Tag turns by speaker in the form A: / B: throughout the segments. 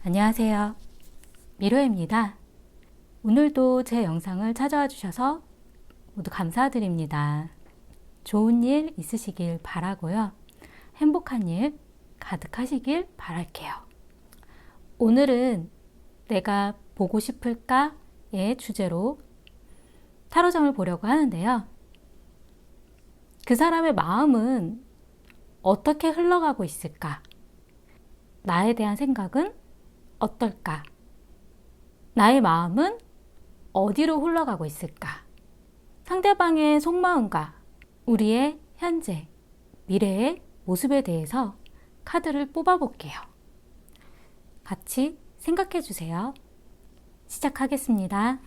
A: 안녕하세요. 미로입니다. 오늘도 제 영상을 찾아와 주셔서 모두 감사드립니다. 좋은 일 있으시길 바라고요. 행복한 일 가득하시길 바랄게요. 오늘은 내가 보고 싶을까의 주제로 타로점을 보려고 하는데요. 그 사람의 마음은 어떻게 흘러가고 있을까? 나에 대한 생각은 어떨까? 나의 마음은 어디로 흘러가고 있을까? 상대방의 속마음과 우리의 현재, 미래의 모습에 대해서 카드를 뽑아볼게요. 같이 생각해 주세요. 시작하겠습니다.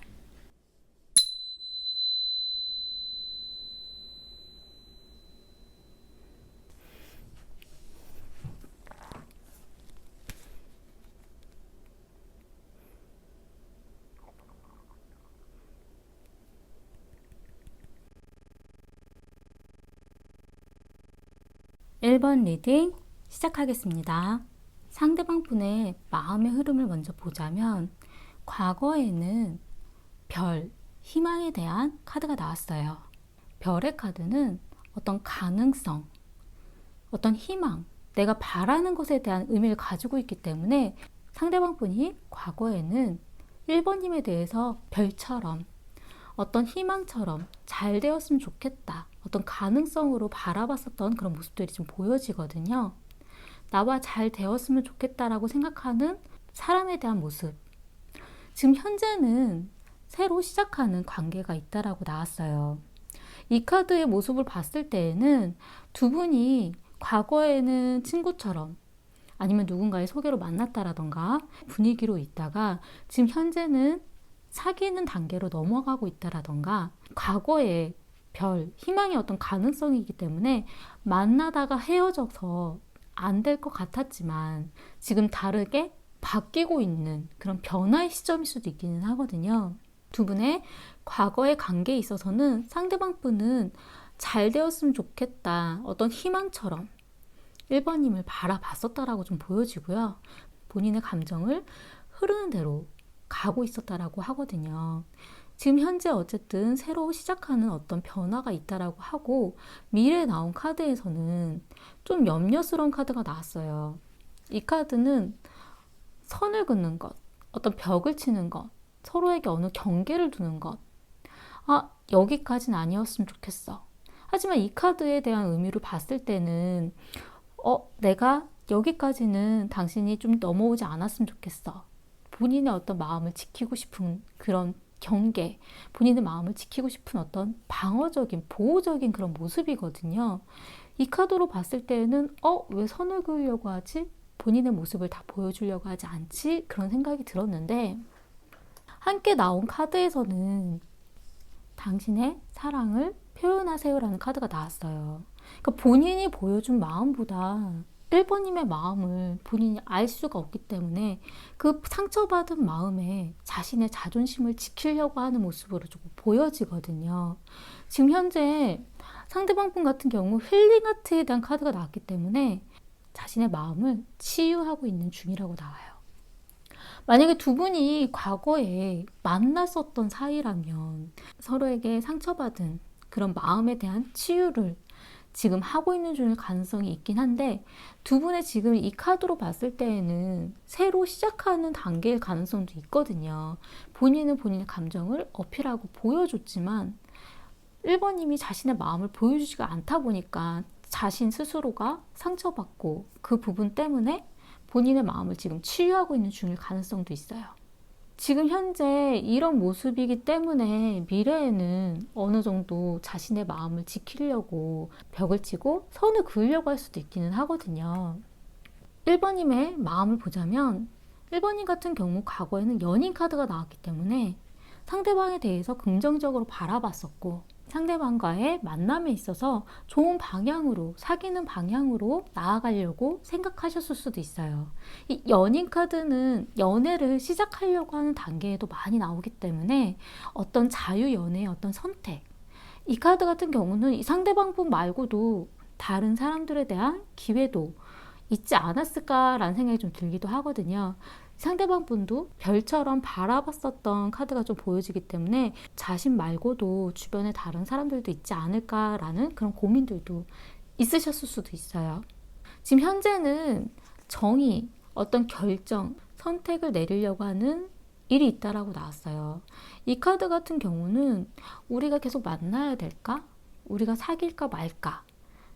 A: (1번) 리딩 시작하겠습니다. 상대방 분의 마음의 흐름을 먼저 보자면 과거에는 별, 희망에 대한 카드가 나왔어요. 별의 카드는 어떤 가능성, 어떤 희망, 내가 바라는 것에 대한 의미를 가지고 있기 때문에 상대방 분이 과거에는 1번님에 대해서 별처럼 어떤 희망처럼 잘 되었으면 좋겠다, 어떤 가능성으로 바라봤었던 그런 모습들이 좀 보여지거든요. 나와 잘 되었으면 좋겠다라고 생각하는 사람에 대한 모습. 지금 현재는 새로 시작하는 관계가 있다라고 나왔어요. 이 카드의 모습을 봤을 때에는 두 분이 과거에는 친구처럼 아니면 누군가의 소개로 만났다라던가 분위기로 있다가 지금 현재는 사귀는 단계로 넘어가고 있다라던가 과거의 별, 희망의 어떤 가능성이기 때문에 만나다가 헤어져서 안 될 것 같았지만 지금 다르게 바뀌고 있는 그런 변화의 시점일 수도 있기는 하거든요. 두 분의 과거의 관계에 있어서는 상대방 분은 잘 되었으면 좋겠다, 어떤 희망처럼 1번님을 바라봤었다라고 좀 보여지고요. 본인의 감정을 흐르는 대로 가고 있었다라고 하거든요. 지금 현재 어쨌든 새로 시작하는 어떤 변화가 있다라고 하고 미래에 나온 카드에서는 좀 염려스러운 카드가 나왔어요. 이 카드는 선을 긋는 것, 어떤 벽을 치는 것, 서로에게 어느 경계를 두는 것. 여기까지는 아니었으면 좋겠어. 하지만 이 카드에 대한 의미를 봤을 때는 내가 여기까지는 당신이 좀 넘어오지 않았으면 좋겠어. 본인의 어떤 마음을 지키고 싶은 그런 경계, 본인의 마음을 지키고 싶은 어떤 방어적인, 보호적인 그런 모습이거든요. 이 카드로 봤을 때는 왜 선을 그으려고 하지? 본인의 모습을 다 보여주려고 하지 않지? 그런 생각이 들었는데 함께 나온 카드에서는 당신의 사랑을 표현하세요라는 카드가 나왔어요. 그러니까 본인이 보여준 마음보다 1번님의 마음을 본인이 알 수가 없기 때문에 그 상처받은 마음에 자신의 자존심을 지키려고 하는 모습으로 조금 보여지거든요. 지금 현재 상대방 분 같은 경우 힐링 아트에 대한 카드가 나왔기 때문에 자신의 마음을 치유하고 있는 중이라고 나와요. 만약에 두 분이 과거에 만났었던 사이라면 서로에게 상처받은 그런 마음에 대한 치유를 지금 하고 있는 중일 가능성이 있긴 한데 두 분의 지금 이 카드로 봤을 때에는 새로 시작하는 단계일 가능성도 있거든요. 본인은 본인의 감정을 어필하고 보여줬지만 1번님이 자신의 마음을 보여주지가 않다 보니까 자신 스스로가 상처받고 그 부분 때문에 본인의 마음을 지금 치유하고 있는 중일 가능성도 있어요. 지금 현재 이런 모습이기 때문에 미래에는 어느 정도 자신의 마음을 지키려고 벽을 치고 선을 그으려고 할 수도 있기는 하거든요. 1번님의 마음을 보자면 1번님 같은 경우 과거에는 연인 카드가 나왔기 때문에 상대방에 대해서 긍정적으로 바라봤었고 상대방과의 만남에 있어서 좋은 방향으로, 사귀는 방향으로 나아가려고 생각하셨을 수도 있어요. 이 연인 카드는 연애를 시작하려고 하는 단계에도 많이 나오기 때문에 어떤 자유 연애의 어떤 선택, 이 카드 같은 경우는 이 상대방 분 말고도 다른 사람들에 대한 기회도 있지 않았을까라는 생각이 좀 들기도 하거든요. 상대방 분도 별처럼 바라봤었던 카드가 좀 보여지기 때문에 자신 말고도 주변에 다른 사람들도 있지 않을까라는 그런 고민들도 있으셨을 수도 있어요. 지금 현재는 정의, 어떤 결정, 선택을 내리려고 하는 일이 있다라고 나왔어요. 이 카드 같은 경우는 우리가 계속 만나야 될까? 우리가 사귈까 말까?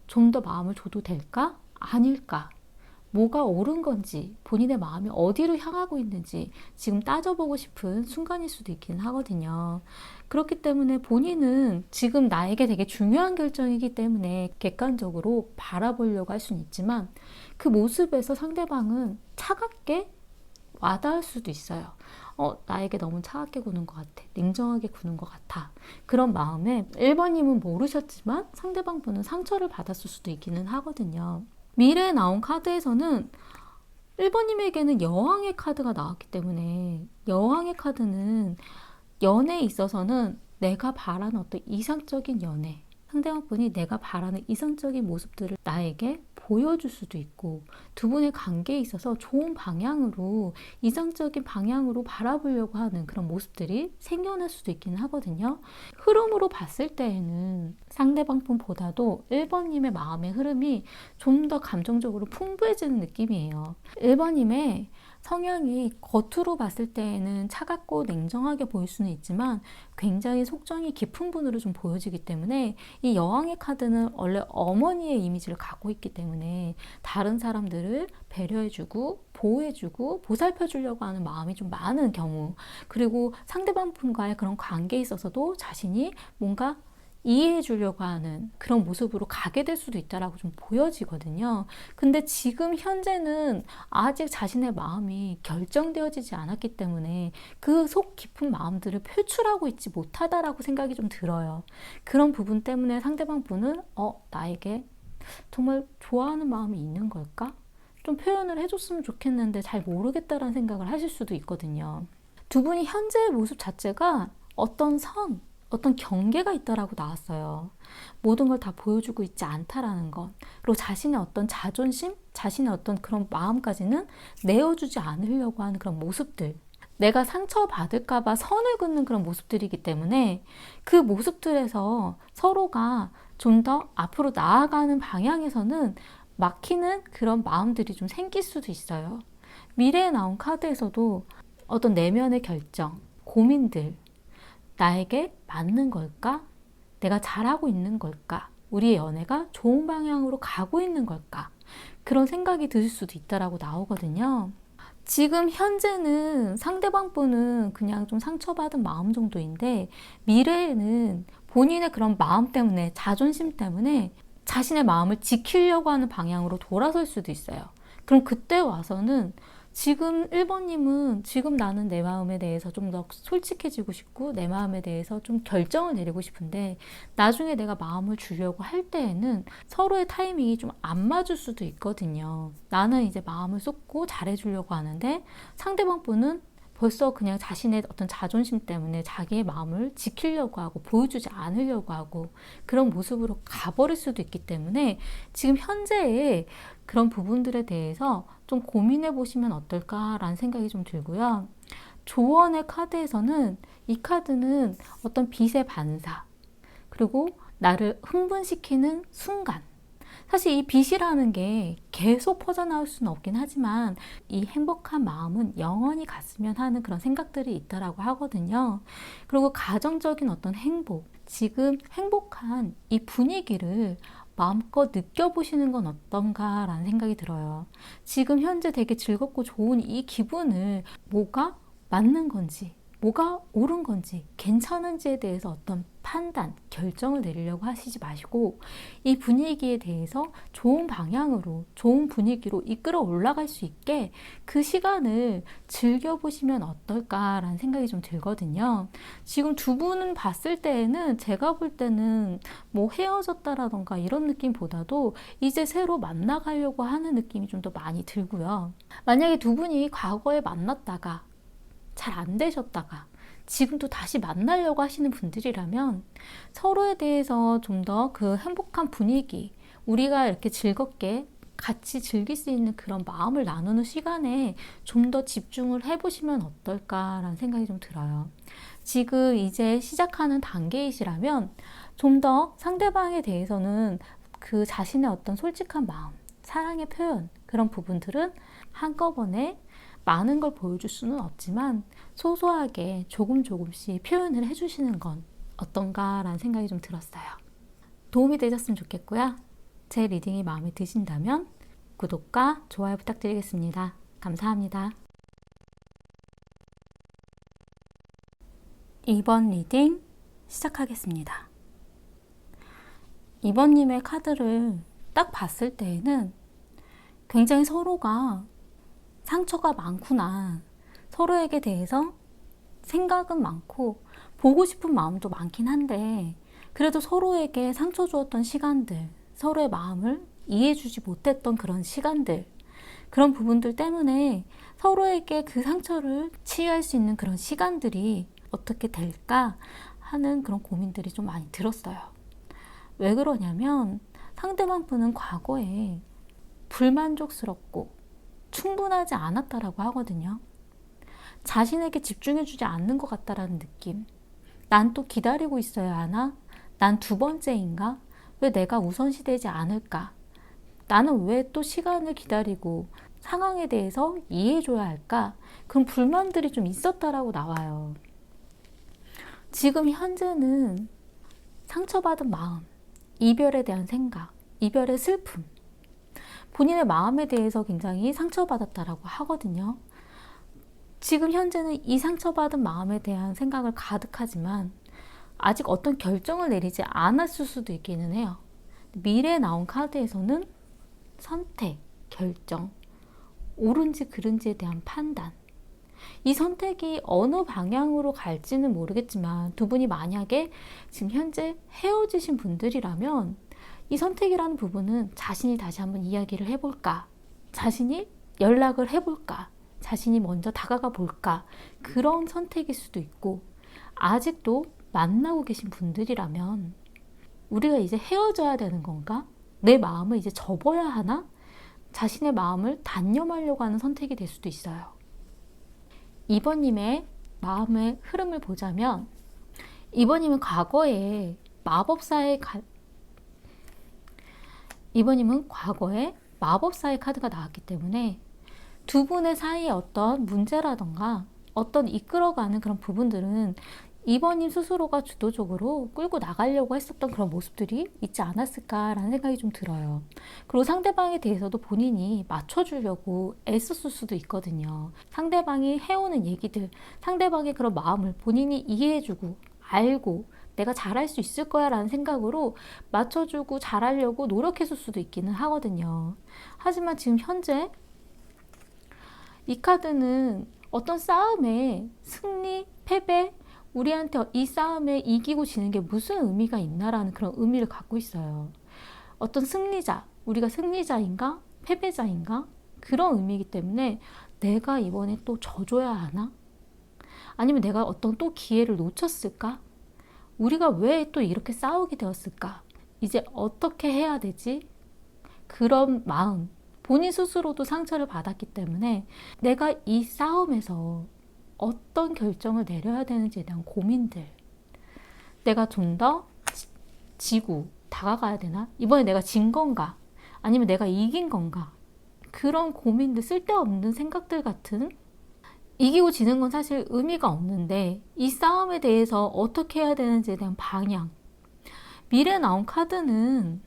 A: 좀 더 마음을 줘도 될까? 아닐까? 뭐가 옳은 건지, 본인의 마음이 어디로 향하고 있는지 지금 따져보고 싶은 순간일 수도 있긴 하거든요. 그렇기 때문에 본인은 지금 나에게 되게 중요한 결정이기 때문에 객관적으로 바라보려고 할 수는 있지만 그 모습에서 상대방은 차갑게 와닿을 수도 있어요. 나에게 너무 차갑게 구는 것 같아. 냉정하게 구는 것 같아. 그런 마음에 1번님은 모르셨지만 상대방 분은 상처를 받았을 수도 있기는 하거든요. 미래에 나온 카드에서는 1번님에게는 여왕의 카드가 나왔기 때문에 여왕의 카드는 연애에 있어서는 내가 바라는 어떤 이상적인 연애, 상대방 분이 내가 바라는 이상적인 모습들을 나에게 보여줄 수도 있고 두 분의 관계에 있어서 좋은 방향으로 이상적인 방향으로 바라보려고 하는 그런 모습들이 생겨날 수도 있기는 하거든요. 흐름으로 봤을 때에는 상대방 분보다도 1번님의 마음의 흐름이 좀 더 감정적으로 풍부해지는 느낌이에요. 1번님의 성향이 겉으로 봤을 때에는 차갑고 냉정하게 보일 수는 있지만 굉장히 속정이 깊은 분으로 좀 보여지기 때문에 이 여왕의 카드는 원래 어머니의 이미지를 갖고 있기 때문에 다른 사람들을 배려해주고 보호해주고 보살펴주려고 하는 마음이 좀 많은 경우, 그리고 상대방 분과의 그런 관계에 있어서도 자신이 뭔가 이해해 주려고 하는 그런 모습으로 가게 될 수도 있다라고 좀 보여지거든요. 근데 지금 현재는 아직 자신의 마음이 결정되어지지 않았기 때문에 그 속 깊은 마음들을 표출하고 있지 못하다라고 생각이 좀 들어요. 그런 부분 때문에 상대방 분은 나에게 정말 좋아하는 마음이 있는 걸까? 좀 표현을 해줬으면 좋겠는데 잘 모르겠다라는 생각을 하실 수도 있거든요. 두 분이 현재의 모습 자체가 어떤 어떤 경계가 있다라고 나왔어요. 모든 걸 다 보여주고 있지 않다라는 것. 그리고 자신의 어떤 자존심, 자신의 어떤 그런 마음까지는 내어주지 않으려고 하는 그런 모습들. 내가 상처받을까봐 선을 긋는 그런 모습들이기 때문에 그 모습들에서 서로가 좀 더 앞으로 나아가는 방향에서는 막히는 그런 마음들이 좀 생길 수도 있어요. 미래에 나온 카드에서도 어떤 내면의 결정, 고민들, 나에게 맞는 걸까? 내가 잘하고 있는 걸까? 우리의 연애가 좋은 방향으로 가고 있는 걸까? 그런 생각이 드실 수도 있다라고 나오거든요. 지금 현재는 상대방 분은 그냥 좀 상처받은 마음 정도인데 미래에는 본인의 그런 마음 때문에, 자존심 때문에 자신의 마음을 지키려고 하는 방향으로 돌아설 수도 있어요. 그럼 그때 와서는 지금 1번님은 지금 나는 내 마음에 대해서 좀 더 솔직해지고 싶고 내 마음에 대해서 좀 결정을 내리고 싶은데 나중에 내가 마음을 주려고 할 때에는 서로의 타이밍이 좀 안 맞을 수도 있거든요. 나는 이제 마음을 쏟고 잘해주려고 하는데 상대방 분은 벌써 그냥 자신의 어떤 자존심 때문에 자기의 마음을 지키려고 하고 보여주지 않으려고 하고 그런 모습으로 가버릴 수도 있기 때문에 지금 현재의 그런 부분들에 대해서 좀 고민해 보시면 어떨까라는 생각이 좀 들고요. 조언의 카드에서는 이 카드는 어떤 빛의 반사, 그리고 나를 흥분시키는 순간, 사실 이 빛이라는 게 계속 퍼져나올 수는 없긴 하지만 이 행복한 마음은 영원히 갔으면 하는 그런 생각들이 있다라고 하거든요. 그리고 가정적인 어떤 행복, 지금 행복한 이 분위기를 마음껏 느껴보시는 건 어떤가라는 생각이 들어요. 지금 현재 되게 즐겁고 좋은 이 기분을 뭐가 맞는 건지, 뭐가 옳은 건지, 괜찮은지에 대해서 어떤 판단, 결정을 내리려고 하시지 마시고 이 분위기에 대해서 좋은 방향으로, 좋은 분위기로 이끌어 올라갈 수 있게 그 시간을 즐겨보시면 어떨까라는 생각이 좀 들거든요. 지금 두 분은 봤을 때에는 제가 볼 때는 뭐 헤어졌다라던가 이런 느낌보다도 이제 새로 만나가려고 하는 느낌이 좀 더 많이 들고요. 만약에 두 분이 과거에 만났다가 잘 안 되셨다가 지금도 다시 만나려고 하시는 분들이라면 서로에 대해서 좀 더 그 행복한 분위기, 우리가 이렇게 즐겁게 같이 즐길 수 있는 그런 마음을 나누는 시간에 좀 더 집중을 해보시면 어떨까라는 생각이 좀 들어요. 지금 이제 시작하는 단계이시라면 좀 더 상대방에 대해서는 그 자신의 어떤 솔직한 마음, 사랑의 표현, 그런 부분들은 한꺼번에 많은 걸 보여줄 수는 없지만 소소하게 조금씩 표현을 해주시는 건 어떤가라는 생각이 좀 들었어요. 도움이 되셨으면 좋겠고요. 제 리딩이 마음에 드신다면 구독과 좋아요 부탁드리겠습니다. 감사합니다. 이번 리딩 시작하겠습니다. 이번님의 카드를 딱 봤을 때에는 굉장히 서로가 상처가 많구나. 서로에게 대해서 생각은 많고 보고 싶은 마음도 많긴 한데 그래도 서로에게 상처 주었던 시간들, 서로의 마음을 이해해주지 못했던 그런 시간들, 그런 부분들 때문에 서로에게 그 상처를 치유할 수 있는 그런 시간들이 어떻게 될까 하는 그런 고민들이 좀 많이 들었어요. 왜 그러냐면 상대방 분은 과거에 불만족스럽고 충분하지 않았다라고 하거든요. 자신에게 집중해주지 않는 것 같다라는 느낌. 난 또 기다리고 있어야 하나? 난 두 번째인가? 왜 내가 우선시되지 않을까? 나는 왜 또 시간을 기다리고 상황에 대해서 이해해줘야 할까? 그런 불만들이 좀 있었다라고 나와요. 지금 현재는 상처받은 마음, 이별에 대한 생각, 이별의 슬픔, 본인의 마음에 대해서 굉장히 상처받았다라고 하거든요. 지금 현재는 이 상처받은 마음에 대한 생각을 가득하지만 아직 어떤 결정을 내리지 않았을 수도 있기는 해요. 미래에 나온 카드에서는 선택, 결정, 옳은지 그른지에 대한 판단, 이 선택이 어느 방향으로 갈지는 모르겠지만 두 분이 만약에 지금 현재 헤어지신 분들이라면 이 선택이라는 부분은 자신이 다시 한번 이야기를 해볼까, 자신이 연락을 해볼까, 자신이 먼저 다가가 볼까, 그런 선택일 수도 있고, 아직도 만나고 계신 분들이라면 우리가 이제 헤어져야 되는 건가? 내 마음을 이제 접어야 하나? 자신의 마음을 단념하려고 하는 선택이 될 수도 있어요. 이번님의 마음의 흐름을 보자면 이번님은 과거에 이번님은 과거에 마법사의 카드가 나왔기 때문에 두 분의 사이에 어떤 문제라던가 어떤 이끌어가는 그런 부분들은 이번님 스스로가 주도적으로 끌고 나가려고 했었던 그런 모습들이 있지 않았을까라는 생각이 좀 들어요. 그리고 상대방에 대해서도 본인이 맞춰주려고 애썼을 수도 있거든요. 상대방이 해오는 얘기들, 상대방의 그런 마음을 본인이 이해해주고 알고 내가 잘할 수 있을 거야 라는 생각으로 맞춰주고 잘하려고 노력했을 수도 있기는 하거든요. 하지만 지금 현재 이 카드는 어떤 싸움의 승리, 패배, 우리한테 이 싸움에 이기고 지는 게 무슨 의미가 있나라는 그런 의미를 갖고 있어요. 어떤 승리자, 우리가 승리자인가? 패배자인가? 그런 의미이기 때문에 내가 이번에 또 져줘야 하나? 아니면 내가 어떤 또 기회를 놓쳤을까? 우리가 왜 또 이렇게 싸우게 되었을까? 이제 어떻게 해야 되지? 그런 마음, 본인 스스로도 상처를 받았기 때문에 내가 이 싸움에서 어떤 결정을 내려야 되는지에 대한 고민들, 내가 좀 더 지고 다가가야 되나? 이번에 내가 진 건가? 아니면 내가 이긴 건가? 그런 고민들, 쓸데없는 생각들 같은, 이기고 지는 건 사실 의미가 없는데 이 싸움에 대해서 어떻게 해야 되는지에 대한 방향. 미래에 나온 카드는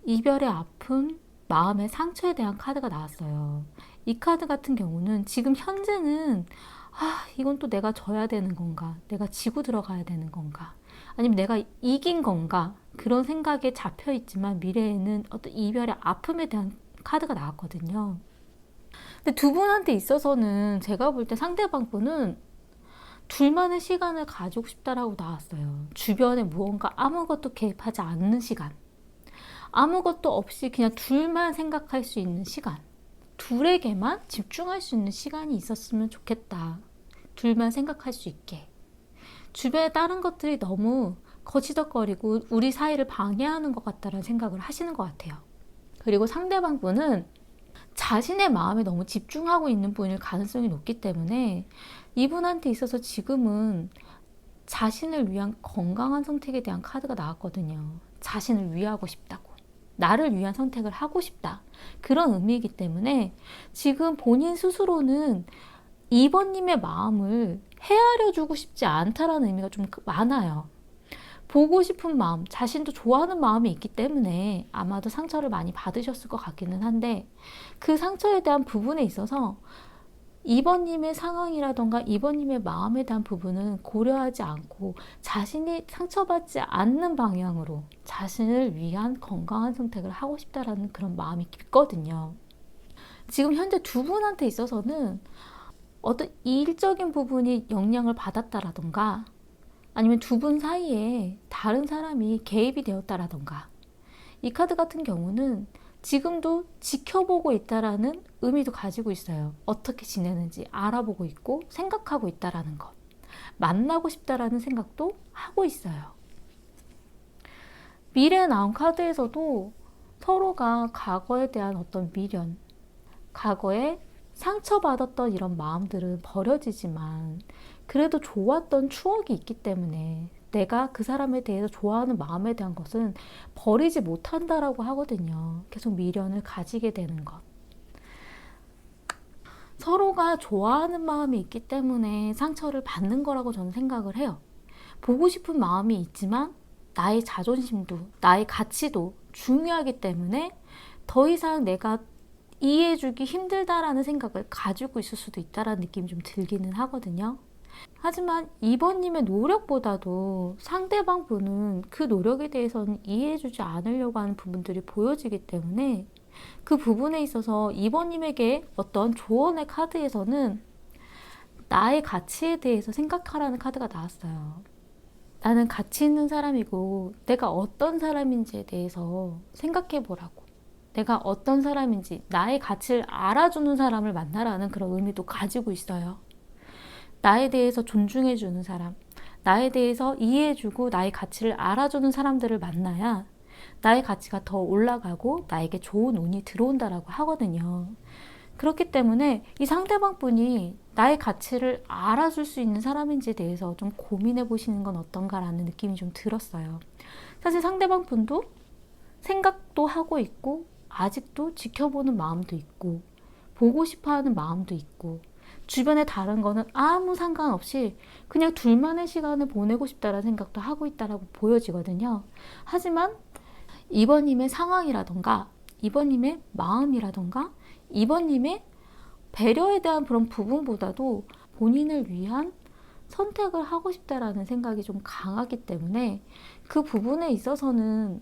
A: 이별의 아픔, 마음의 상처에 대한 카드가 나왔어요. 이 카드 같은 경우는 지금 현재는 이건 또 내가 져야 되는 건가? 내가 지고 들어가야 되는 건가? 아니면 내가 이긴 건가? 그런 생각에 잡혀 있지만 미래에는 어떤 이별의 아픔에 대한 카드가 나왔거든요. 근데 두 분한테 있어서는 제가 볼 때 상대방 분은 둘만의 시간을 가지고 싶다라고 나왔어요. 주변에 무언가 아무것도 개입하지 않는 시간. 아무것도 없이 그냥 둘만 생각할 수 있는 시간. 둘에게만 집중할 수 있는 시간이 있었으면 좋겠다. 둘만 생각할 수 있게. 주변에 다른 것들이 너무 거치덕거리고 우리 사이를 방해하는 것 같다는 생각을 하시는 것 같아요. 그리고 상대방 분은 자신의 마음에 너무 집중하고 있는 분일 가능성이 높기 때문에 이분한테 있어서 지금은 자신을 위한 건강한 선택에 대한 카드가 나왔거든요. 자신을 위하고 싶다고. 나를 위한 선택을 하고 싶다. 그런 의미이기 때문에 지금 본인 스스로는 2번님의 마음을 헤아려 주고 싶지 않다라는 의미가 좀 많아요. 보고 싶은 마음, 자신도 좋아하는 마음이 있기 때문에 아마도 상처를 많이 받으셨을 것 같기는 한데 그 상처에 대한 부분에 있어서 2번님의 상황이라던가 2번님의 마음에 대한 부분은 고려하지 않고 자신이 상처받지 않는 방향으로 자신을 위한 건강한 선택을 하고 싶다라는 그런 마음이 깊거든요. 지금 현재 두 분한테 있어서는 어떤 일적인 부분이 영향을 받았다라던가 아니면 두 분 사이에 다른 사람이 개입이 되었다라던가 이 카드 같은 경우는 지금도 지켜보고 있다라는 의미도 가지고 있어요. 어떻게 지내는지 알아보고 있고 생각하고 있다라는 것. 만나고 싶다라는 생각도 하고 있어요. 미래에 나온 카드에서도 서로가 과거에 대한 어떤 미련, 과거에 상처받았던 이런 마음들은 버려지지만 그래도 좋았던 추억이 있기 때문에 내가 그 사람에 대해서 좋아하는 마음에 대한 것은 버리지 못한다라고 하거든요. 계속 미련을 가지게 되는 것. 서로가 좋아하는 마음이 있기 때문에 상처를 받는 거라고 저는 생각을 해요. 보고 싶은 마음이 있지만 나의 자존심도 나의 가치도 중요하기 때문에 더 이상 내가 이해해주기 힘들다라는 생각을 가지고 있을 수도 있다라는 느낌이 좀 들기는 하거든요. 하지만 2번님의 노력보다도 상대방 분은 그 노력에 대해서는 이해해주지 않으려고 하는 부분들이 보여지기 때문에 그 부분에 있어서 2번님에게 어떤 조언의 카드에서는 나의 가치에 대해서 생각하라는 카드가 나왔어요. 나는 가치 있는 사람이고 내가 어떤 사람인지에 대해서 생각해 보라고. 내가 어떤 사람인지 나의 가치를 알아주는 사람을 만나라는 그런 의미도 가지고 있어요. 나에 대해서 존중해주는 사람, 나에 대해서 이해해주고 나의 가치를 알아주는 사람들을 만나야 나의 가치가 더 올라가고 나에게 좋은 운이 들어온다라고 하거든요. 그렇기 때문에 이 상대방 분이 나의 가치를 알아줄 수 있는 사람인지에 대해서 좀 고민해 보시는 건 어떤가라는 느낌이 좀 들었어요. 사실 상대방 분도 생각도 하고 있고 아직도 지켜보는 마음도 있고 보고 싶어하는 마음도 있고 주변에 다른 거는 아무 상관없이 그냥 둘만의 시간을 보내고 싶다라는 생각도 하고 있다라고 보여지거든요. 하지만 2번님의 상황이라던가 2번님의 마음이라던가 2번님의 배려에 대한 그런 부분보다도 본인을 위한 선택을 하고 싶다라는 생각이 좀 강하기 때문에 그 부분에 있어서는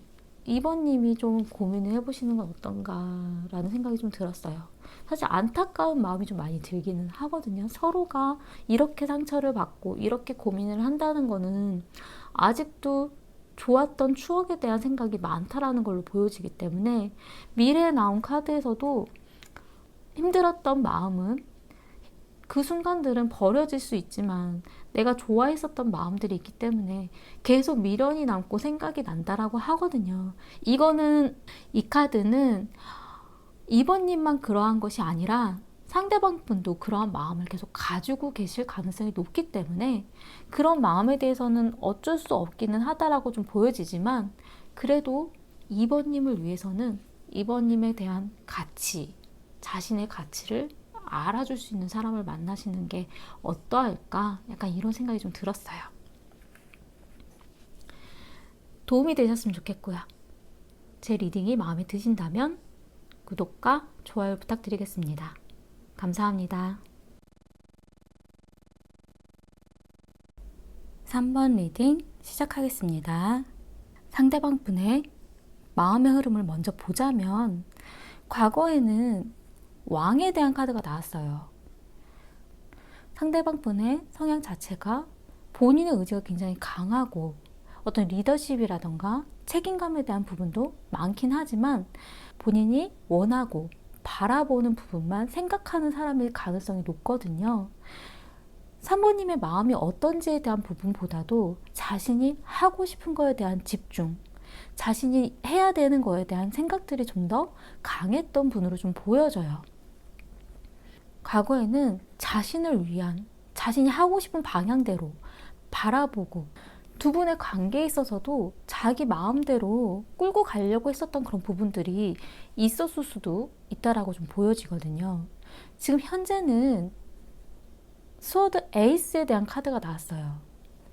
A: 2번님이 좀 고민을 해보시는 건 어떤가라는 생각이 좀 들었어요. 사실 안타까운 마음이 좀 많이 들기는 하거든요. 서로가 이렇게 상처를 받고 이렇게 고민을 한다는 거는 아직도 좋았던 추억에 대한 생각이 많다라는 걸로 보여지기 때문에 미래에 나온 카드에서도 힘들었던 마음은 그 순간들은 버려질 수 있지만 내가 좋아했었던 마음들이 있기 때문에 계속 미련이 남고 생각이 난다라고 하거든요. 이 카드는 2번님만 그러한 것이 아니라 상대방 분도 그러한 마음을 계속 가지고 계실 가능성이 높기 때문에 그런 마음에 대해서는 어쩔 수 없기는 하다라고 좀 보여지지만 그래도 2번님을 위해서는 2번님에 대한 가치, 자신의 가치를 알아줄 수 있는 사람을 만나시는 게 어떠할까? 약간 이런 생각이 좀 들었어요. 도움이 되셨으면 좋겠고요. 제 리딩이 마음에 드신다면 구독과 좋아요 부탁드리겠습니다. 감사합니다. 3번 리딩 시작하겠습니다. 상대방 분의 마음의 흐름을 먼저 보자면 과거에는 왕에 대한 카드가 나왔어요. 상대방 분의 성향 자체가 본인의 의지가 굉장히 강하고 어떤 리더십이라던가 책임감에 대한 부분도 많긴 하지만 본인이 원하고 바라보는 부분만 생각하는 사람일 가능성이 높거든요. 3번님의 마음이 어떤지에 대한 부분보다도 자신이 하고 싶은 거에 대한 집중, 자신이 해야 되는 거에 대한 생각들이 좀 더 강했던 분으로 좀 보여져요. 과거에는 자신을 위한, 자신이 하고 싶은 방향대로 바라보고 두 분의 관계에 있어서도 자기 마음대로 끌고 가려고 했었던 그런 부분들이 있었을 수도 있다라고 좀 보여지거든요. 지금 현재는 스워드 에이스에 대한 카드가 나왔어요.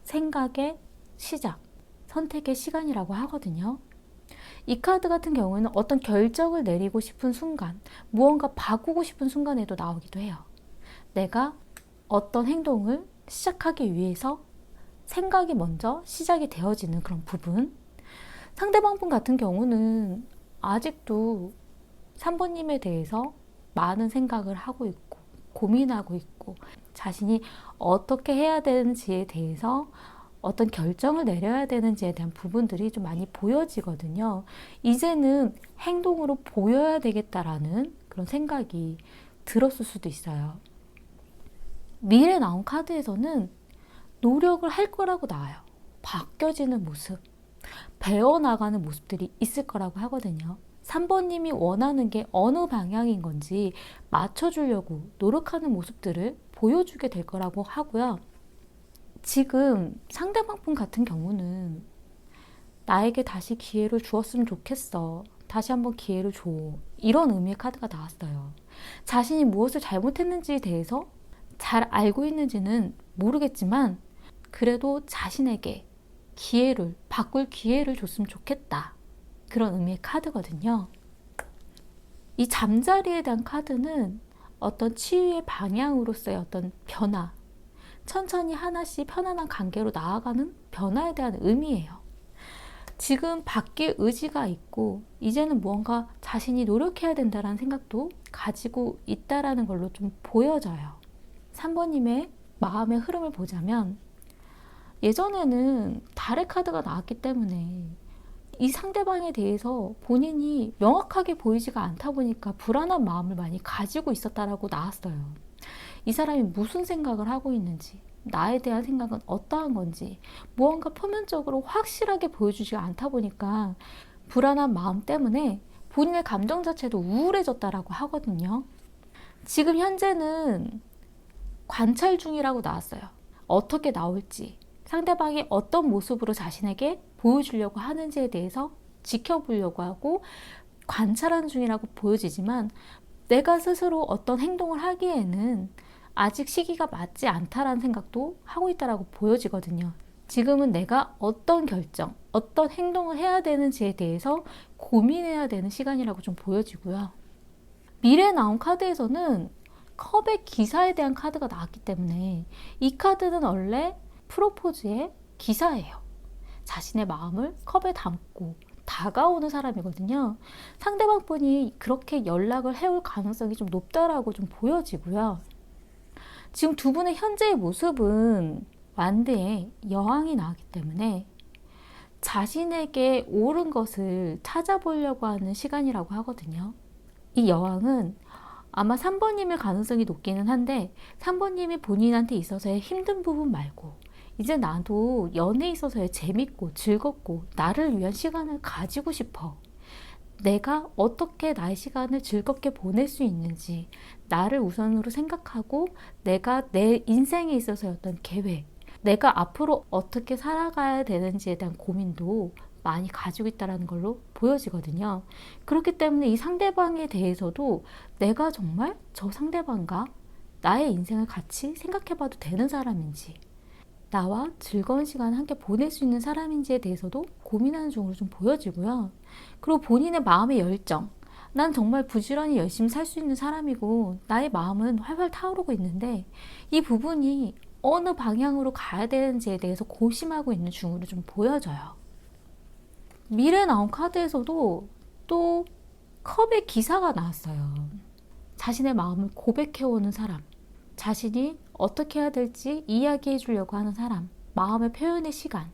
A: 생각의 시작, 선택의 시간이라고 하거든요. 이 카드 같은 경우는 어떤 결정을 내리고 싶은 순간, 무언가 바꾸고 싶은 순간에도 나오기도 해요. 내가 어떤 행동을 시작하기 위해서 생각이 먼저 시작이 되어지는 그런 부분. 상대방 분 같은 경우는 아직도 3번님에 대해서 많은 생각을 하고 있고 고민하고 있고 자신이 어떻게 해야 되는지에 대해서 어떤 결정을 내려야 되는지에 대한 부분들이 좀 많이 보여지거든요. 이제는 행동으로 보여야 되겠다라는 그런 생각이 들었을 수도 있어요. 미래에 나온 카드에서는 노력을 할 거라고 나와요. 바뀌어지는 모습, 배워나가는 모습들이 있을 거라고 하거든요. 3번님이 원하는 게 어느 방향인 건지 맞춰주려고 노력하는 모습들을 보여주게 될 거라고 하고요. 지금 상대방 분 같은 경우는 나에게 다시 기회를 주었으면 좋겠어. 다시 한번 기회를 줘. 이런 의미의 카드가 나왔어요. 자신이 무엇을 잘못했는지에 대해서 잘 알고 있는지는 모르겠지만 그래도 자신에게 기회를, 바꿀 기회를 줬으면 좋겠다. 그런 의미의 카드거든요. 이 잠자리에 대한 카드는 어떤 치유의 방향으로서의 어떤 변화, 천천히 하나씩 편안한 관계로 나아가는 변화에 대한 의미예요. 지금 바뀔 의지가 있고 이제는 무언가 자신이 노력해야 된다는 생각도 가지고 있다라는 걸로 좀 보여져요. 3번님의 마음의 흐름을 보자면 예전에는 달의 카드가 나왔기 때문에 이 상대방에 대해서 본인이 명확하게 보이지가 않다 보니까 불안한 마음을 많이 가지고 있었다라고 나왔어요. 이 사람이 무슨 생각을 하고 있는지, 나에 대한 생각은 어떠한 건지 무언가 표면적으로 확실하게 보여주지가 않다 보니까 불안한 마음 때문에 본인의 감정 자체도 우울해졌다라고 하거든요. 지금 현재는 관찰 중이라고 나왔어요. 어떻게 나올지, 상대방이 어떤 모습으로 자신에게 보여주려고 하는지에 대해서 지켜보려고 하고 관찰하는 중이라고 보여지지만 내가 스스로 어떤 행동을 하기에는 아직 시기가 맞지 않다라는 생각도 하고 있다라고 보여지거든요. 지금은 내가 어떤 결정, 어떤 행동을 해야 되는지에 대해서 고민해야 되는 시간이라고 좀 보여지고요. 미래에 나온 카드에서는 컵의 기사에 대한 카드가 나왔기 때문에 이 카드는 원래 프로포즈의 기사예요. 자신의 마음을 컵에 담고 다가오는 사람이거든요. 상대방 분이 그렇게 연락을 해올 가능성이 좀 높다라고 좀 보여지고요. 지금 두 분의 현재의 모습은 완드의 여왕이 나왔기 때문에 자신에게 옳은 것을 찾아보려고 하는 시간이라고 하거든요. 이 여왕은 아마 3번님의 가능성이 높기는 한데 3번님이 본인한테 있어서의 힘든 부분 말고 이제 나도 연애에 있어서의 재밌고 즐겁고 나를 위한 시간을 가지고 싶어. 내가 어떻게 나의 시간을 즐겁게 보낼 수 있는지 나를 우선으로 생각하고 내가 내 인생에 있어서의 어떤 계획, 내가 앞으로 어떻게 살아가야 되는지에 대한 고민도 많이 가지고 있다는 걸로 보여지거든요. 그렇기 때문에 이 상대방에 대해서도 내가 정말 저 상대방과 나의 인생을 같이 생각해봐도 되는 사람인지 나와 즐거운 시간을 함께 보낼 수 있는 사람인지에 대해서도 고민하는 중으로 좀 보여지고요. 그리고 본인의 마음의 열정, 난 정말 부지런히 열심히 살 수 있는 사람이고 나의 마음은 활활 타오르고 있는데 이 부분이 어느 방향으로 가야 되는지에 대해서 고심하고 있는 중으로 좀 보여져요. 미래에 나온 카드에서도 또 컵의 기사가 나왔어요. 자신의 마음을 고백해오는 사람, 자신이 어떻게 해야 될지 이야기해 주려고 하는 사람, 마음의 표현의 시간,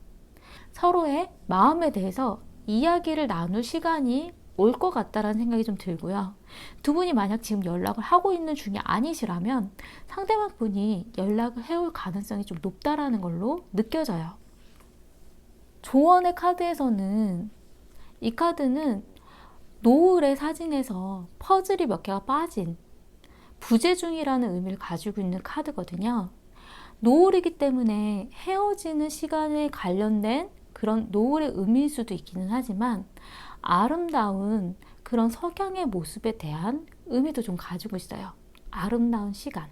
A: 서로의 마음에 대해서 이야기를 나눌 시간이 올 것 같다라는 생각이 좀 들고요. 두 분이 만약 지금 연락을 하고 있는 중이 아니시라면 상대방 분이 연락을 해올 가능성이 좀 높다라는 걸로 느껴져요. 조언의 카드에서는 이 카드는 노을의 사진에서 퍼즐이 몇 개가 빠진 부재중이라는 의미를 가지고 있는 카드거든요. 노을이기 때문에 헤어지는 시간에 관련된 그런 노을의 의미일 수도 있기는 하지만 아름다운 그런 석양의 모습에 대한 의미도 좀 가지고 있어요. 아름다운 시간.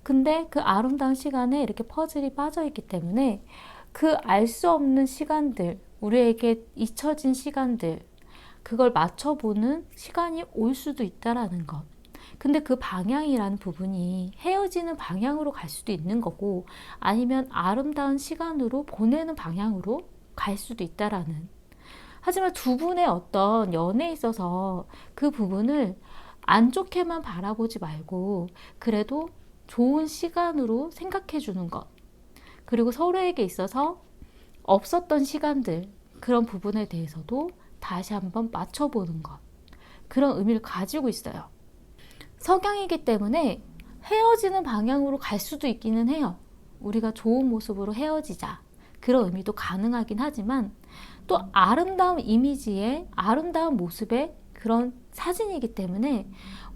A: 근데 그 아름다운 시간에 이렇게 퍼즐이 빠져 있기 때문에 그 알 수 없는 시간들, 우리에게 잊혀진 시간들, 그걸 맞춰보는 시간이 올 수도 있다라는 것. 근데 그 방향이라는 부분이 헤어지는 방향으로 갈 수도 있는 거고, 아니면 아름다운 시간으로 보내는 방향으로 갈 수도 있다라는. 하지만 두 분의 어떤 연애에 있어서 그 부분을 안 좋게만 바라보지 말고 그래도 좋은 시간으로 생각해 주는 것. 그리고 서로에게 있어서 없었던 시간들, 그런 부분에 대해서도 다시 한번 맞춰보는 것. 그런 의미를 가지고 있어요. 석양이기 때문에 헤어지는 방향으로 갈 수도 있기는 해요. 우리가 좋은 모습으로 헤어지자. 그런 의미도 가능하긴 하지만 또 아름다운 이미지의 아름다운 모습의 그런 사진이기 때문에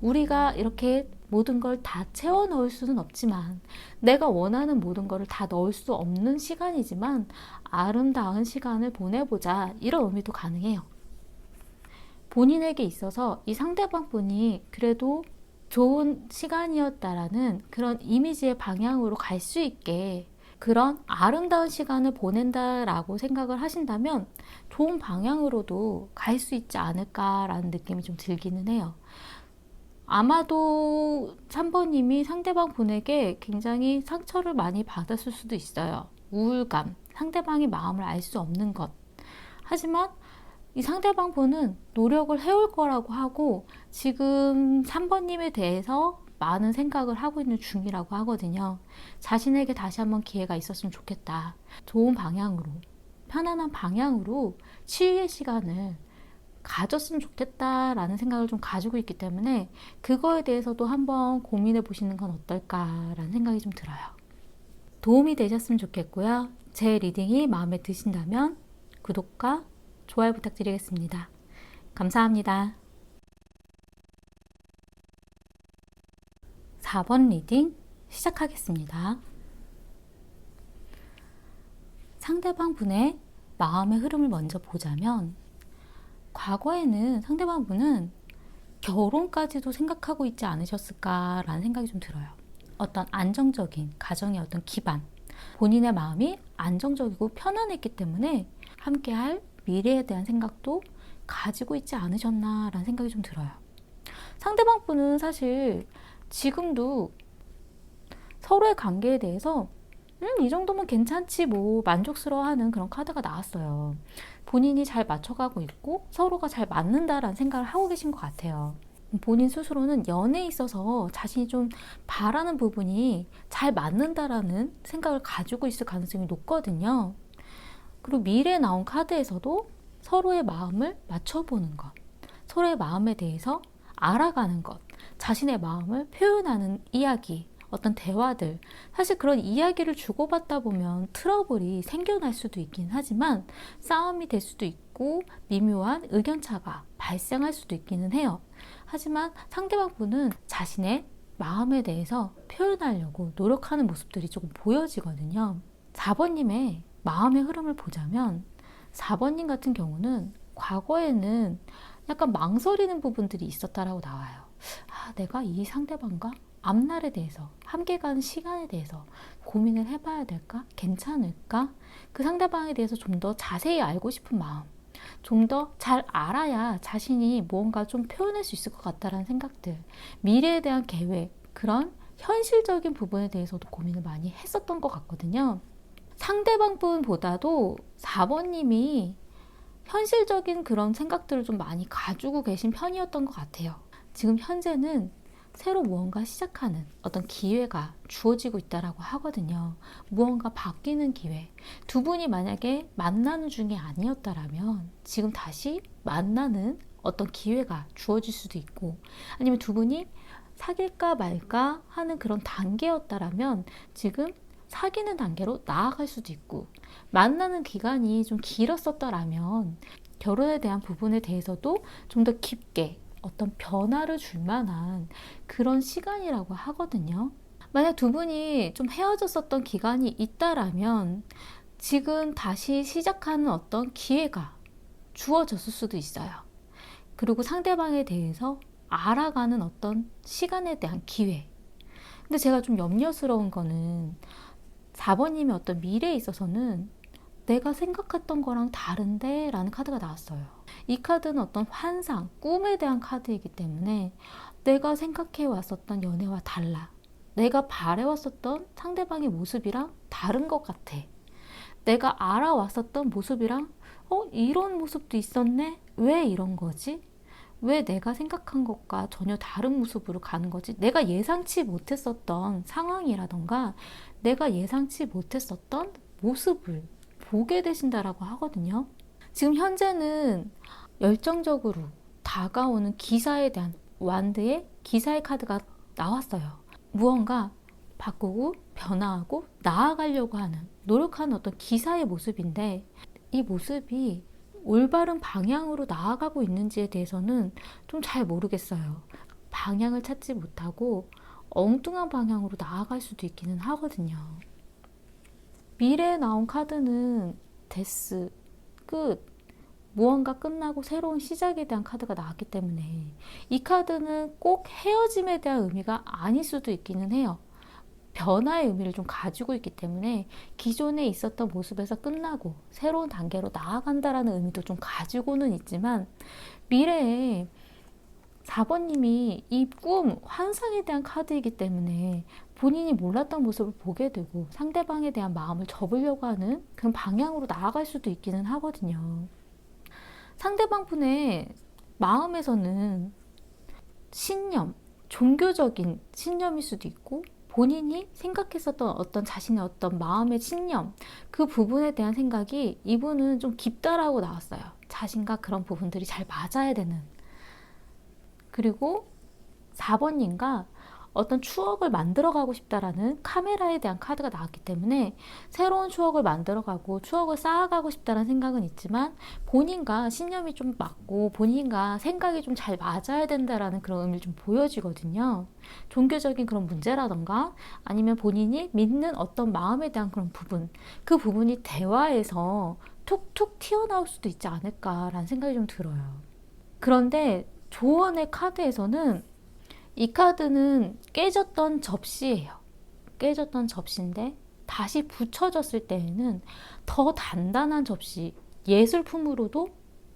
A: 우리가 이렇게 모든 걸 다 채워 넣을 수는 없지만 내가 원하는 모든 걸 다 넣을 수 없는 시간이지만 아름다운 시간을 보내보자, 이런 의미도 가능해요. 본인에게 있어서 이 상대방 분이 그래도 좋은 시간이었다라는 그런 이미지의 방향으로 갈 수 있게 그런 아름다운 시간을 보낸다라고 생각을 하신다면 좋은 방향으로도 갈 수 있지 않을까라는 느낌이 좀 들기는 해요. 아마도 3번님이 상대방 분에게 굉장히 상처를 많이 받았을 수도 있어요. 우울감, 상대방의 마음을 알 수 없는 것. 하지만 이 상대방 분은 노력을 해올 거라고 하고 지금 3번님에 대해서 많은 생각을 하고 있는 중이라고 하거든요. 자신에게 다시 한번 기회가 있었으면 좋겠다. 좋은 방향으로, 편안한 방향으로 치유의 시간을 가졌으면 좋겠다라는 생각을 좀 가지고 있기 때문에 그거에 대해서도 한번 고민해 보시는 건 어떨까라는 생각이 좀 들어요. 도움이 되셨으면 좋겠고요. 제 리딩이 마음에 드신다면 구독과 좋아요 부탁드리겠습니다. 감사합니다. 4번 리딩 시작하겠습니다. 상대방 분의 마음의 흐름을 먼저 보자면 과거에는 상대방 분은 결혼까지도 생각하고 있지 않으셨을까라는 생각이 좀 들어요. 어떤 안정적인 가정의 어떤 기반, 본인의 마음이 안정적이고 편안했기 때문에 함께할 미래에 대한 생각도 가지고 있지 않으셨나라는 생각이 좀 들어요. 상대방 분은 사실 지금도 서로의 관계에 대해서 이 정도면 괜찮지 뭐 만족스러워하는 그런 카드가 나왔어요. 본인이 잘 맞춰가고 있고 서로가 잘 맞는다라는 생각을 하고 계신 것 같아요. 본인 스스로는 연애에 있어서 자신이 좀 바라는 부분이 잘 맞는다라는 생각을 가지고 있을 가능성이 높거든요. 그리고 미래에 나온 카드에서도 서로의 마음을 맞춰보는 것, 서로의 마음에 대해서 알아가는 것, 자신의 마음을 표현하는 이야기, 어떤 대화들, 사실 그런 이야기를 주고받다 보면 트러블이 생겨날 수도 있긴 하지만 싸움이 될 수도 있고 미묘한 의견차가 발생할 수도 있기는 해요. 하지만 상대방 분은 자신의 마음에 대해서 표현하려고 노력하는 모습들이 조금 보여지거든요. 4번님의 마음의 흐름을 보자면 4번님 같은 경우는 과거에는 약간 망설이는 부분들이 있었다라고 나와요. 내가 이 상대방과 앞날에 대해서, 함께 가는 시간에 대해서 고민을 해봐야 될까? 괜찮을까? 그 상대방에 대해서 좀 더 자세히 알고 싶은 마음, 좀 더 잘 알아야 자신이 무언가 좀 표현할 수 있을 것 같다라는 생각들, 미래에 대한 계획, 그런 현실적인 부분에 대해서도 고민을 많이 했었던 것 같거든요. 상대방 분보다도 4번님이 현실적인 그런 생각들을 좀 많이 가지고 계신 편이었던 것 같아요. 지금 현재는 새로 무언가 시작하는 어떤 기회가 주어지고 있다라고 하거든요. 무언가 바뀌는 기회. 두 분이 만약에 만나는 중이 아니었다라면 지금 다시 만나는 어떤 기회가 주어질 수도 있고, 아니면 두 분이 사귈까 말까 하는 그런 단계였다라면 지금 사귀는 단계로 나아갈 수도 있고, 만나는 기간이 좀 길었었더라면 결혼에 대한 부분에 대해서도 좀 더 깊게 어떤 변화를 줄 만한 그런 시간이라고 하거든요. 만약 두 분이 좀 헤어졌었던 기간이 있다라면 지금 다시 시작하는 어떤 기회가 주어졌을 수도 있어요. 그리고 상대방에 대해서 알아가는 어떤 시간에 대한 기회. 근데 제가 좀 염려스러운 거는 4번님의 어떤 미래에 있어서는 내가 생각했던 거랑 다른데 라는 카드가 나왔어요. 이 카드는 어떤 환상, 꿈에 대한 카드이기 때문에 내가 생각해 왔었던 연애와 달라. 내가 바래왔었던 상대방의 모습이랑 다른 것 같아. 내가 알아왔었던 모습이랑 이런 모습도 있었네? 왜 이런 거지? 왜 내가 생각한 것과 전혀 다른 모습으로 가는 거지? 내가 예상치 못했었던 상황이라던가 내가 예상치 못했었던 모습을 보게 되신다라고 하거든요. 지금 현재는 열정적으로 다가오는 기사에 대한 완드의 기사의 카드가 나왔어요. 무언가 바꾸고 변화하고 나아가려고 하는 노력하는 어떤 기사의 모습인데 이 모습이 올바른 방향으로 나아가고 있는지에 대해서는 좀 잘 모르겠어요. 방향을 찾지 못하고 엉뚱한 방향으로 나아갈 수도 있기는 하거든요. 미래에 나온 카드는 데스, 끝, 무언가 끝나고 새로운 시작에 대한 카드가 나왔기 때문에 이 카드는 꼭 헤어짐에 대한 의미가 아닐 수도 있기는 해요. 변화의 의미를 좀 가지고 있기 때문에 기존에 있었던 모습에서 끝나고 새로운 단계로 나아간다라는 의미도 좀 가지고는 있지만 미래에 4번님이 이 꿈, 환상에 대한 카드이기 때문에 본인이 몰랐던 모습을 보게 되고 상대방에 대한 마음을 접으려고 하는 그런 방향으로 나아갈 수도 있기는 하거든요. 상대방 분의 마음에서는 신념, 종교적인 신념일 수도 있고 본인이 생각했었던 어떤 자신의 어떤 마음의 신념, 그 부분에 대한 생각이 이분은 좀 깊다라고 나왔어요. 자신과 그런 부분들이 잘 맞아야 되는. 그리고 4번님과 어떤 추억을 만들어가고 싶다라는 카메라에 대한 카드가 나왔기 때문에 새로운 추억을 만들어가고 추억을 쌓아가고 싶다는 생각은 있지만 본인과 신념이 좀 맞고 본인과 생각이 좀 잘 맞아야 된다라는 그런 의미를 좀 보여지거든요. 종교적인 그런 문제라던가 아니면 본인이 믿는 어떤 마음에 대한 그런 부분, 그 부분이 대화에서 툭툭 튀어나올 수도 있지 않을까라는 생각이 좀 들어요. 그런데 조언의 카드에서는 이 카드는 깨졌던 접시예요. 깨졌던 접시인데 다시 붙여졌을 때에는 더 단단한 접시, 예술품으로도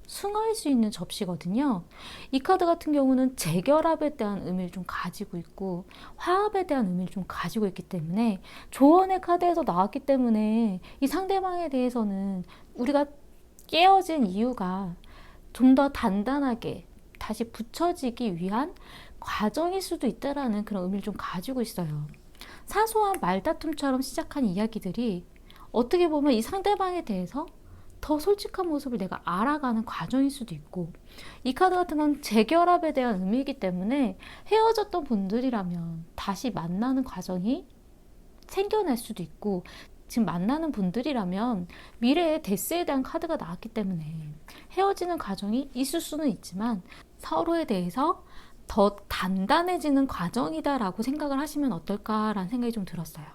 A: 승화할 수 있는 접시거든요. 이 카드 같은 경우는 재결합에 대한 의미를 좀 가지고 있고 화합에 대한 의미를 좀 가지고 있기 때문에 조언의 카드에서 나왔기 때문에 이 상대방에 대해서는 우리가 깨어진 이유가 좀 더 단단하게 다시 붙여지기 위한 과정일 수도 있다라는 그런 의미를 좀 가지고 있어요. 사소한 말다툼처럼 시작한 이야기들이 어떻게 보면 이 상대방에 대해서 더 솔직한 모습을 내가 알아가는 과정일 수도 있고 이 카드 같은 건 재결합에 대한 의미이기 때문에 헤어졌던 분들이라면 다시 만나는 과정이 생겨날 수도 있고 지금 만나는 분들이라면 미래의 데스에 대한 카드가 나왔기 때문에 헤어지는 과정이 있을 수는 있지만 서로에 대해서 더 단단해지는 과정이다라고 생각을 하시면 어떨까라는 생각이 좀 들었어요.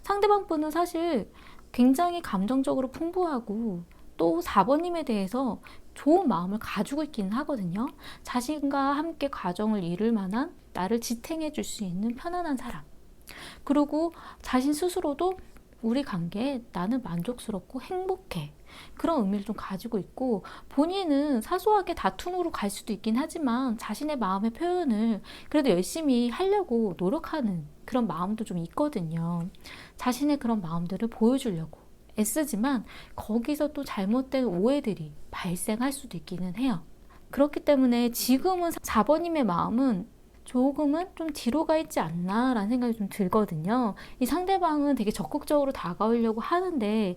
A: 상대방 분은 사실 굉장히 감정적으로 풍부하고 또 4번님에 대해서 좋은 마음을 가지고 있기는 하거든요. 자신과 함께 과정을 이룰 만한 나를 지탱해 줄 수 있는 편안한 사람. 그리고 자신 스스로도 우리 관계에 나는 만족스럽고 행복해. 그런 의미를 좀 가지고 있고 본인은 사소하게 다툼으로 갈 수도 있긴 하지만 자신의 마음의 표현을 그래도 열심히 하려고 노력하는 그런 마음도 좀 있거든요. 자신의 그런 마음들을 보여주려고 애쓰지만 거기서 또 잘못된 오해들이 발생할 수도 있기는 해요. 그렇기 때문에 지금은 4번님의 마음은 조금은 좀 뒤로 가 있지 않나 라는 생각이 좀 들거든요. 이 상대방은 되게 적극적으로 다가오려고 하는데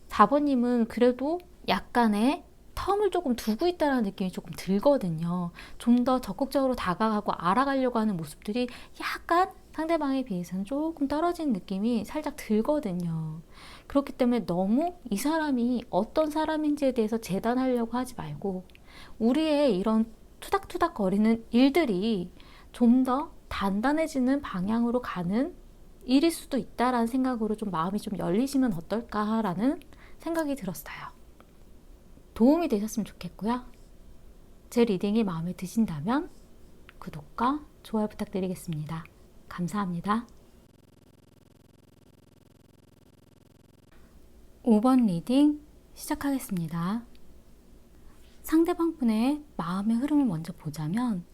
A: 4번님은 그래도 약간의 텀을 조금 두고 있다는 느낌이 조금 들거든요. 좀 더 적극적으로 다가가고 알아가려고 하는 모습들이 약간 상대방에 비해서는 조금 떨어진 느낌이 살짝 들거든요. 그렇기 때문에 너무 이 사람이 어떤 사람인지에 대해서 재단하려고 하지 말고 우리의 이런 투닥투닥 거리는 일들이 좀 더 단단해지는 방향으로 가는 일일 수도 있다라는 생각으로 좀 마음이 좀 열리시면 어떨까라는 생각이 들었어요. 도움이 되셨으면 좋겠고요. 제 리딩이 마음에 드신다면 구독과 좋아요 부탁드리겠습니다. 감사합니다. 5번 리딩 시작하겠습니다. 상대방 분의 마음의 흐름을 먼저 보자면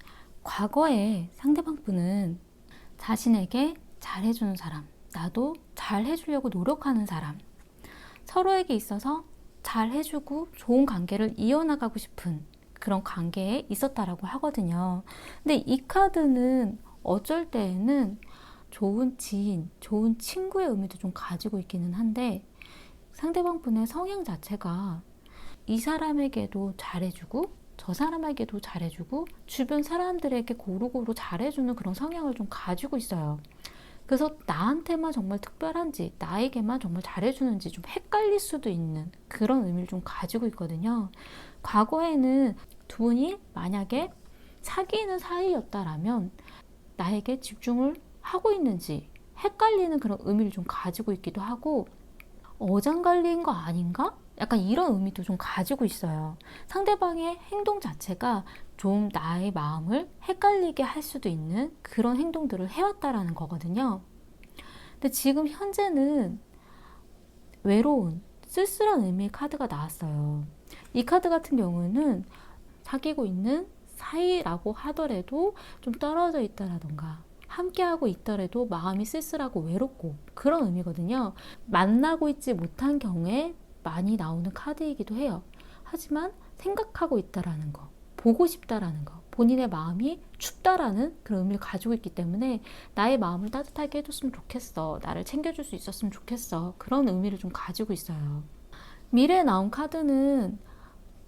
A: 과거에 상대방 분은 자신에게 잘해주는 사람, 나도 잘해주려고 노력하는 사람, 서로에게 있어서 잘해주고 좋은 관계를 이어나가고 싶은 그런 관계에 있었다라고 하거든요. 근데 이 카드는 어쩔 때에는 좋은 지인, 좋은 친구의 의미도 좀 가지고 있기는 한데 상대방 분의 성향 자체가 이 사람에게도 잘해주고 저 사람에게도 잘해주고 주변 사람들에게 고루고루 잘해주는 그런 성향을 좀 가지고 있어요. 그래서 나한테만 정말 특별한지 나에게만 정말 잘해주는지 좀 헷갈릴 수도 있는 그런 의미를 좀 가지고 있거든요. 과거에는 두 분이 만약에 사귀는 사이였다라면 나에게 집중을 하고 있는지 헷갈리는 그런 의미를 좀 가지고 있기도 하고 어장관리인 거 아닌가? 약간 이런 의미도 좀 가지고 있어요. 상대방의 행동 자체가 좀 나의 마음을 헷갈리게 할 수도 있는 그런 행동들을 해왔다라는 거거든요. 근데 지금 현재는 외로운, 쓸쓸한 의미의 카드가 나왔어요. 이 카드 같은 경우는 사귀고 있는 사이라고 하더라도 좀 떨어져 있다라던가 함께하고 있더라도 마음이 쓸쓸하고 외롭고 그런 의미거든요. 만나고 있지 못한 경우에 많이 나오는 카드이기도 해요. 하지만 생각하고 있다라는 거, 보고 싶다라는 거, 본인의 마음이 춥다라는 그런 의미를 가지고 있기 때문에 나의 마음을 따뜻하게 해줬으면 좋겠어. 나를 챙겨줄 수 있었으면 좋겠어. 그런 의미를 좀 가지고 있어요. 미래에 나온 카드는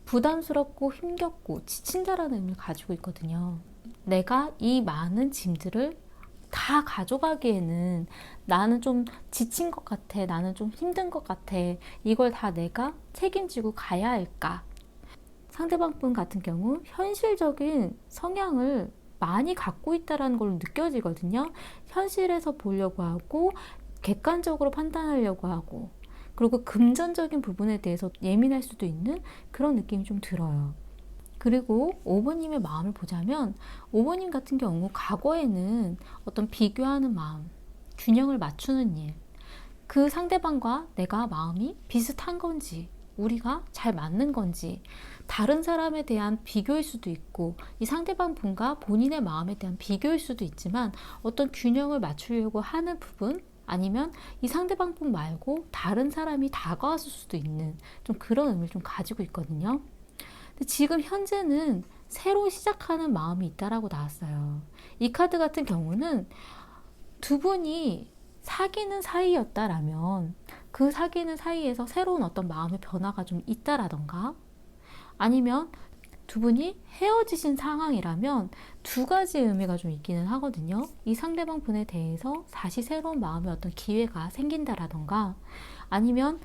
A: 부담스럽고 힘겹고 지친다라는 의미를 가지고 있거든요. 내가 이 많은 짐들을 다 가져가기에는 나는 좀 지친 것 같아. 나는 좀 힘든 것 같아. 이걸 다 내가 책임지고 가야 할까? 상대방 분 같은 경우 현실적인 성향을 많이 갖고 있다는 걸로 느껴지거든요. 현실에서 보려고 하고 객관적으로 판단하려고 하고 그리고 금전적인 부분에 대해서 예민할 수도 있는 그런 느낌이 좀 들어요. 그리고 5번님의 마음을 보자면 5번님 같은 경우 과거에는 어떤 비교하는 마음, 균형을 맞추는 일, 그 상대방과 내가 마음이 비슷한 건지 우리가 잘 맞는 건지 다른 사람에 대한 비교일 수도 있고 이 상대방 분과 본인의 마음에 대한 비교일 수도 있지만 어떤 균형을 맞추려고 하는 부분 아니면 이 상대방 분 말고 다른 사람이 다가왔을 수도 있는 좀 그런 의미를 좀 가지고 있거든요. 근데 지금 현재는 새로 시작하는 마음이 있다라고 나왔어요. 이 카드 같은 경우는 두 분이 사귀는 사이였다라면 그 사귀는 사이에서 새로운 어떤 마음의 변화가 좀 있다라던가 아니면 두 분이 헤어지신 상황이라면 두 가지 의미가 좀 있기는 하거든요. 이 상대방 분에 대해서 다시 새로운 마음의 어떤 기회가 생긴다라던가 아니면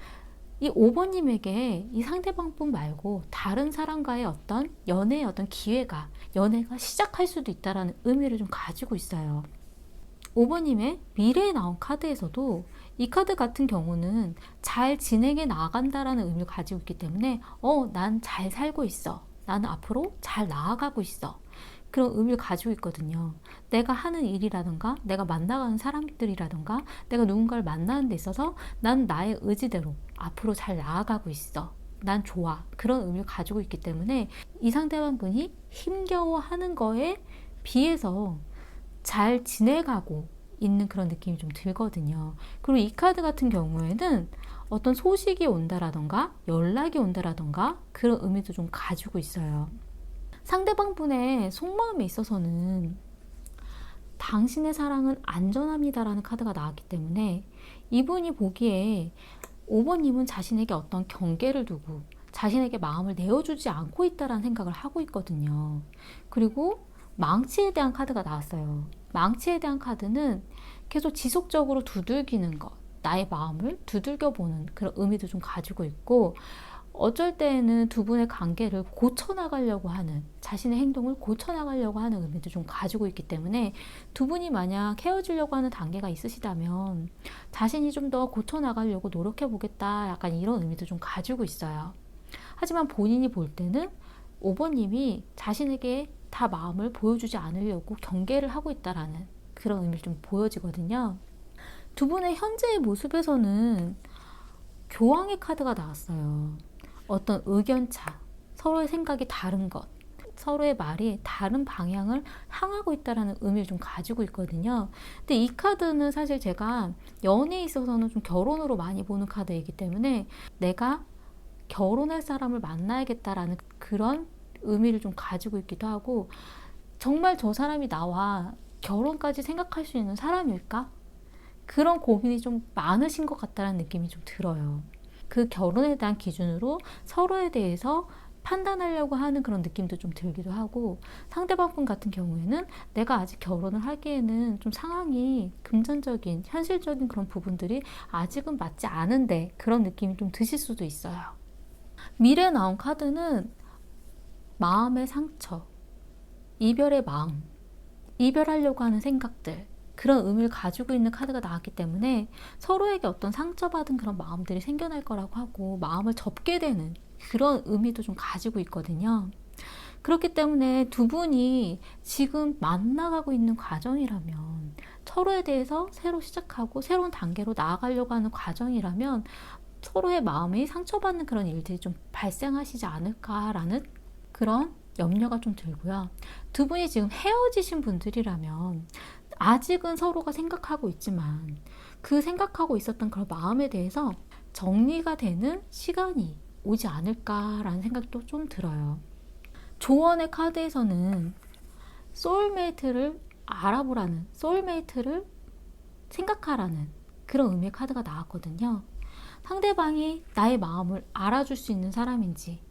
A: 이 5번님에게 이 상대방 분 말고 다른 사람과의 어떤 연애의 어떤 기회가 연애가 시작할 수도 있다라는 의미를 좀 가지고 있어요. 5번님의 미래에 나온 카드에서도 이 카드 같은 경우는 잘 진행해 나간다라는 의미를 가지고 있기 때문에 난 잘 살고 있어. 나는 앞으로 잘 나아가고 있어. 그런 의미를 가지고 있거든요. 내가 하는 일이라든가 내가 만나가는 사람들이라든가 내가 누군가를 만나는 데 있어서 난 나의 의지대로 앞으로 잘 나아가고 있어. 난 좋아. 그런 의미를 가지고 있기 때문에 이 상대방 분이 힘겨워하는 거에 비해서 잘 지내가고 있는 그런 느낌이 좀 들거든요. 그리고 이 카드 같은 경우에는 어떤 소식이 온다라던가 연락이 온다라던가 그런 의미도 좀 가지고 있어요. 상대방 분의 속마음에 있어서는 당신의 사랑은 안전합니다라는 카드가 나왔기 때문에 이분이 보기에 5번님은 자신에게 어떤 경계를 두고 자신에게 마음을 내어주지 않고 있다라는 생각을 하고 있거든요. 그리고 망치에 대한 카드가 나왔어요. 망치에 대한 카드는 계속 지속적으로 두들기는 것, 나의 마음을 두들겨보는 그런 의미도 좀 가지고 있고, 어쩔 때에는 두 분의 관계를 고쳐나가려고 하는, 자신의 행동을 고쳐나가려고 하는 의미도 좀 가지고 있기 때문에, 두 분이 만약 헤어지려고 하는 단계가 있으시다면 자신이 좀 더 고쳐나가려고 노력해보겠다, 약간 이런 의미도 좀 가지고 있어요. 하지만 본인이 볼 때는 5번님이 자신에게 다 마음을 보여주지 않으려고 경계를 하고 있다라는 그런 의미를 좀 보여지거든요. 두 분의 현재의 모습에서는 교황의 카드가 나왔어요. 어떤 의견차, 서로의 생각이 다른 것, 서로의 말이 다른 방향을 향하고 있다는 의미를 좀 가지고 있거든요. 근데 이 카드는 사실 제가 연애에 있어서는 좀 결혼으로 많이 보는 카드이기 때문에 내가 결혼할 사람을 만나야겠다라는 그런 의미를 좀 가지고 있기도 하고, 정말 저 사람이 나와 결혼까지 생각할 수 있는 사람일까? 그런 고민이 좀 많으신 것 같다는 느낌이 좀 들어요. 그 결혼에 대한 기준으로 서로에 대해서 판단하려고 하는 그런 느낌도 좀 들기도 하고, 상대방 분 같은 경우에는 내가 아직 결혼을 하기에는 좀 상황이 금전적인, 현실적인 그런 부분들이 아직은 맞지 않은데, 그런 느낌이 좀 드실 수도 있어요. 미래에 나온 카드는 마음의 상처, 이별의 마음, 이별하려고 하는 생각들, 그런 의미를 가지고 있는 카드가 나왔기 때문에 서로에게 어떤 상처받은 그런 마음들이 생겨날 거라고 하고, 마음을 접게 되는 그런 의미도 좀 가지고 있거든요. 그렇기 때문에 두 분이 지금 만나가고 있는 과정이라면, 서로에 대해서 새로 시작하고 새로운 단계로 나아가려고 하는 과정이라면 서로의 마음이 상처받는 그런 일들이 좀 발생하시지 않을까라는 그런 염려가 좀 들고요. 두 분이 지금 헤어지신 분들이라면 아직은 서로가 생각하고 있지만, 그 생각하고 있었던 그런 마음에 대해서 정리가 되는 시간이 오지 않을까라는 생각도 좀 들어요. 조언의 카드에서는 소울메이트를 알아보라는, 소울메이트를 생각하라는 그런 의미의 카드가 나왔거든요. 상대방이 나의 마음을 알아줄 수 있는 사람인지,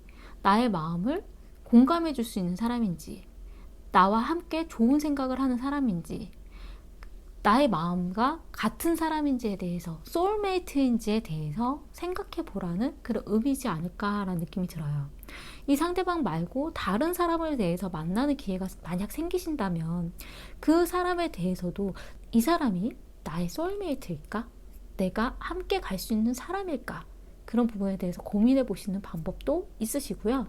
A: 나의 마음을 공감해 줄 수 있는 사람인지, 나와 함께 좋은 생각을 하는 사람인지, 나의 마음과 같은 사람인지에 대해서, 소울메이트인지에 대해서 생각해 보라는 그런 의미지 않을까라는 느낌이 들어요. 이 상대방 말고 다른 사람에 대해서 만나는 기회가 만약 생기신다면, 그 사람에 대해서도 이 사람이 나의 소울메이트일까? 내가 함께 갈 수 있는 사람일까? 그런 부분에 대해서 고민해 보시는 방법도 있으시고요.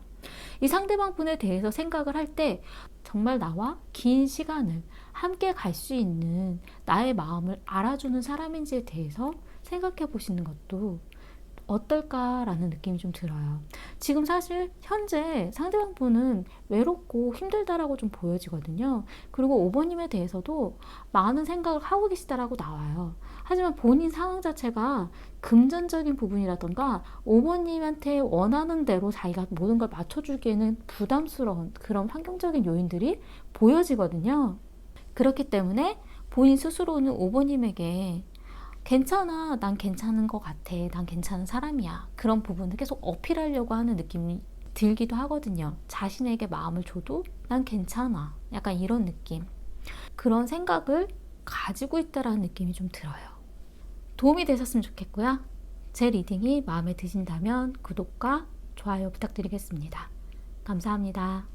A: 이 상대방 분에 대해서 생각을 할 때 정말 나와 긴 시간을 함께 갈 수 있는, 나의 마음을 알아주는 사람인지에 대해서 생각해 보시는 것도 어떨까라는 느낌이 좀 들어요. 지금 사실 현재 상대방 분은 외롭고 힘들다라고 좀 보여지거든요. 그리고 5번님에 대해서도 많은 생각을 하고 계시다라고 나와요. 하지만 본인 상황 자체가 금전적인 부분이라던가 5번님한테 원하는 대로 자기가 모든 걸 맞춰주기에는 부담스러운 그런 환경적인 요인들이 보여지거든요. 그렇기 때문에 본인 스스로는 5번님에게 괜찮아, 난 괜찮은 것 같아, 난 괜찮은 사람이야, 그런 부분을 계속 어필하려고 하는 느낌이 들기도 하거든요. 자신에게 마음을 줘도 난 괜찮아, 약간 이런 느낌, 그런 생각을 가지고 있다라는 느낌이 좀 들어요. 도움이 되셨으면 좋겠고요. 제 리딩이 마음에 드신다면 구독과 좋아요 부탁드리겠습니다. 감사합니다.